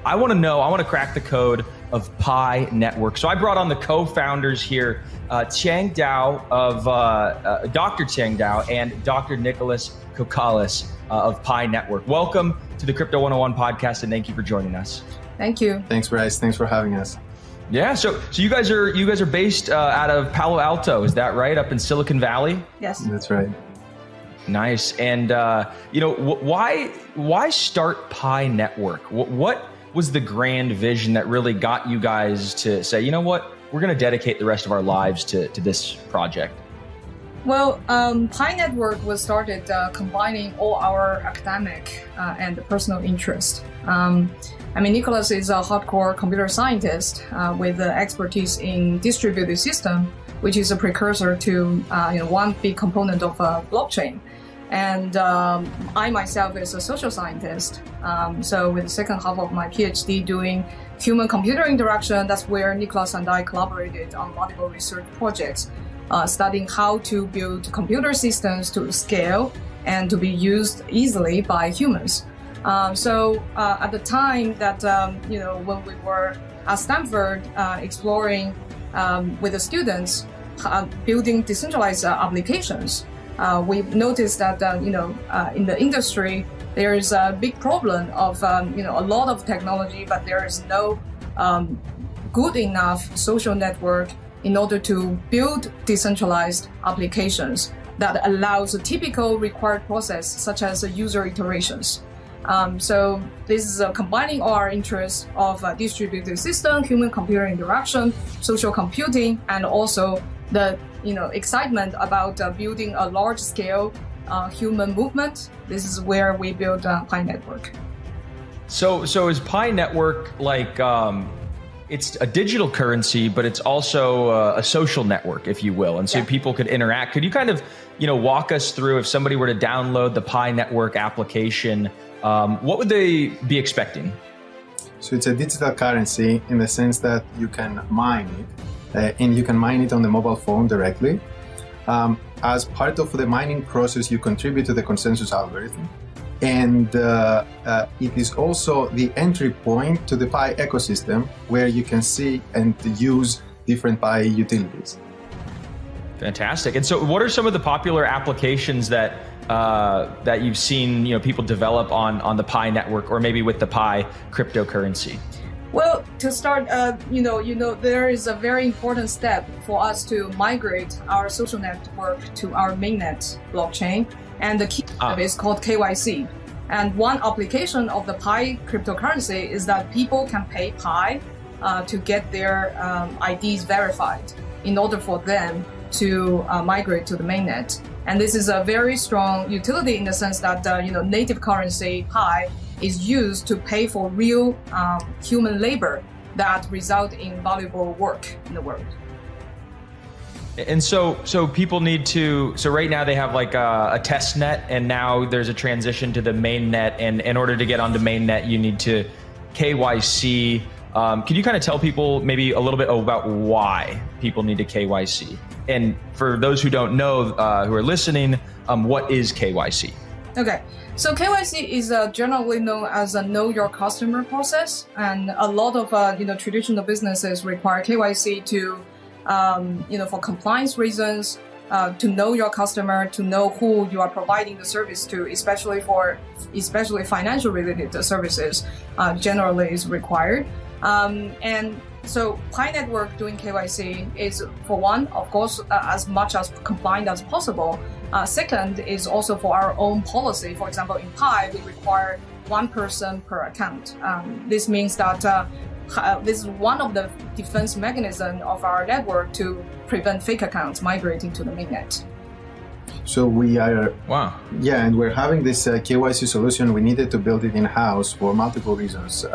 I want to crack the code of Pi Network. So I brought on the co-founders here, Chang Dao of Dr. Chang Dao and Dr. Nicolas Dr of Pi Network. Welcome to the Crypto 101 podcast, and thank you for joining us. Thank you. Thanks, Bryce. Thanks for having us. Yeah, so you guys are based out of Palo Alto, is that right? Up in Silicon Valley? Yes, that's right. Nice. And why start Pi Network? What was the grand vision that really got you guys to say, you know what, we're going to dedicate the rest of our lives to this project? Well, Pi Network was started combining all our academic and personal interest. Nicolas is a hardcore computer scientist with expertise in distributed system, which is a precursor to one big component of blockchain. And I myself is a social scientist. So with the second half of my PhD doing human-computer interaction, that's where Nicolas and I collaborated on multiple research projects, studying how to build computer systems to scale and to be used easily by humans. So at the time that, when we were at Stanford exploring with the students, building decentralized applications, we noticed that, in the industry, there is a big problem of, a lot of technology, but there is no good enough social network in order to build decentralized applications that allows a typical required process, such as user iterations. So this is combining our interests of distributed system, human-computer interaction, social computing, and also the excitement about building a large-scale human movement. This is where we build Pi Network. So is Pi Network like it's a digital currency, but it's also a social network, if you will, and so people could interact. Could you kind of walk us through, if somebody were to download the Pi Network application, what would they be expecting? So it's a digital currency in the sense that you can mine it, and you can mine it on the mobile phone directly. As part of the mining process, you contribute to the consensus algorithm. And it is also the entry point to the Pi ecosystem, where you can see and use different Pi utilities. Fantastic. And so what are some of the popular applications that you've seen people develop on the Pi Network, or maybe with the Pi cryptocurrency? Well, to start, there is a very important step for us to migrate our social network to our Mainnet blockchain, and the key step is called KYC. And one application of the Pi cryptocurrency is that people can pay Pi to get their IDs verified in order for them to migrate to the Mainnet. And this is a very strong utility in the sense that native currency Pi is used to pay for real human labor that result in valuable work in the world. And so people need to, so right now they have like a test net, and now there's a transition to the main net, and in order to get onto mainnet, you need to KYC. Can you kind of tell people maybe a little bit about why people need to KYC? And for those who don't know, who are listening, what is KYC? Okay, so KYC is generally known as a know your customer process, and a lot of traditional businesses require KYC to for compliance reasons, to know your customer, to know who you are providing the service to, especially financial related services, generally is required. And so Pi Network doing KYC is, for one, of course, as much as compliant as possible. Second is also for our own policy. For example, in Pi, we require one person per account. This means that this is one of the defense mechanisms of our network to prevent fake accounts migrating to the mainnet. So we are, yeah, and we're having this KYC solution. We needed to build it in-house for multiple reasons.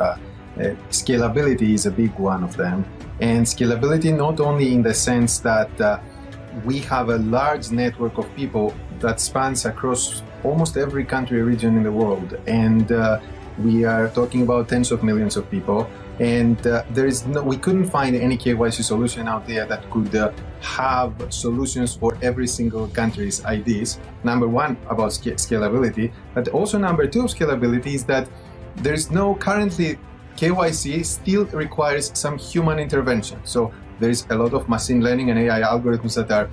Scalability is a big one of them, and scalability not only in the sense that we have a large network of people that spans across almost every country region in the world, and we are talking about tens of millions of people. And we couldn't find any KYC solution out there that could have solutions for every single country's IDs. Number one, about scalability, but also number two of scalability is that there is no currently KYC still requires some human intervention. So there is a lot of machine learning and AI algorithms that are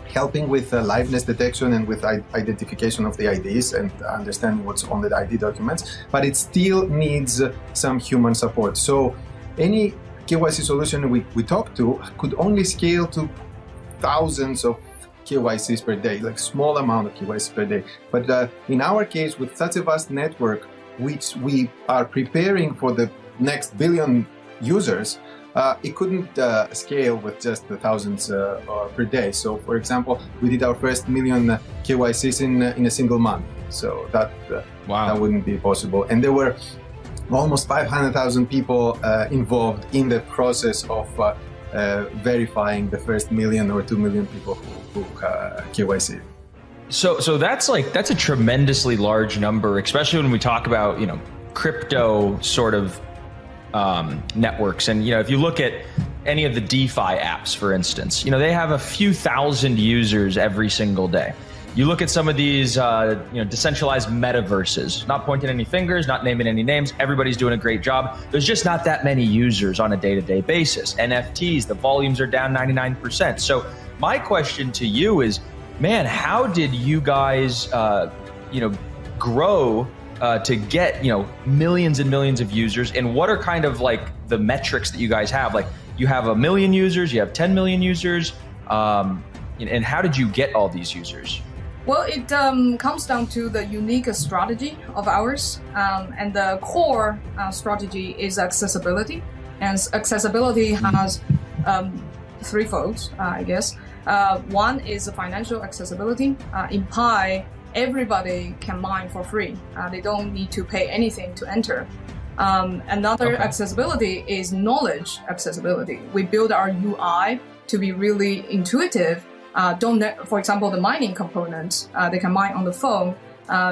helping with liveness detection and with identification of the IDs and understanding what's on the ID documents, but it still needs some human support. So any KYC solution we talk to could only scale to thousands of KYCs per day, like small amount of KYC per day. But in our case, with such a vast network, which we are preparing for the next billion users, it couldn't scale with just the thousands per day. So, for example, we did our first million KYCs in a single month. So that wouldn't be possible. And there were almost 500,000 people involved in the process of verifying the first million or 2 million people who KYC. So that's a tremendously large number, especially when we talk about, you know, crypto sort of networks. And, you know, if you look at any of the DeFi apps, for instance, you know, they have a few thousand users every single day. You look at some of these, decentralized metaverses, not pointing any fingers, not naming any names. Everybody's doing a great job. There's just not that many users on a day-to-day basis. NFTs, the volumes are down 99%. So my question to you is, man, how did you guys, grow to get, millions and millions of users? And what are kind of like the metrics that you guys have? Like, you have 1 million users, you have 10 million users, and how did you get all these users? Well, it comes down to the unique strategy of ours, and the core strategy is accessibility. And accessibility has threefold, I guess. One is financial accessibility. In Pi, everybody can mine for free. They don't need to pay anything to enter. Another accessibility is knowledge accessibility. We build our UI to be really intuitive. For example, the mining component, they can mine on the phone.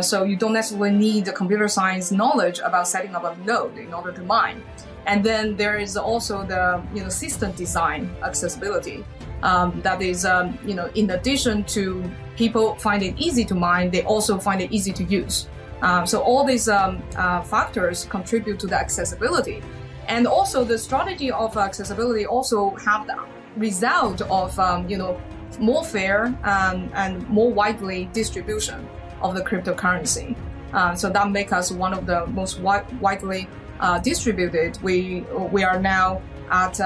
So you don't necessarily need the computer science knowledge about setting up a node in order to mine. And then there is also the system design accessibility. That is, in addition to people find it easy to mine, they also find it easy to use. So all these factors contribute to the accessibility. And also the strategy of accessibility also have the result of, more fair and more widely distribution of the cryptocurrency. So that makes us one of the most widely distributed. We are now at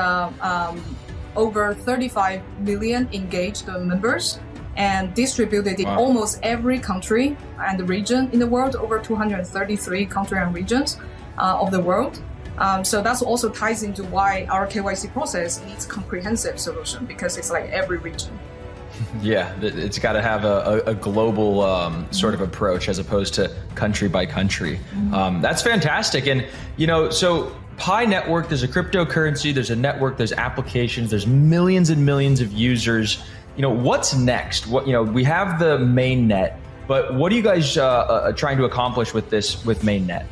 over 35 million engaged members and distributed in almost every country and region in the world, over 233 countries and regions of the world. So that's also ties into why our KYC process needs comprehensive solution, because it's like every region. Yeah, it's got to have a global sort of approach as opposed to country by country. That's fantastic. And, so Pi Network, there's a cryptocurrency, there's a network, there's applications, there's millions and millions of users. What's next? We have the Mainnet, but what are you guys trying to accomplish with Mainnet?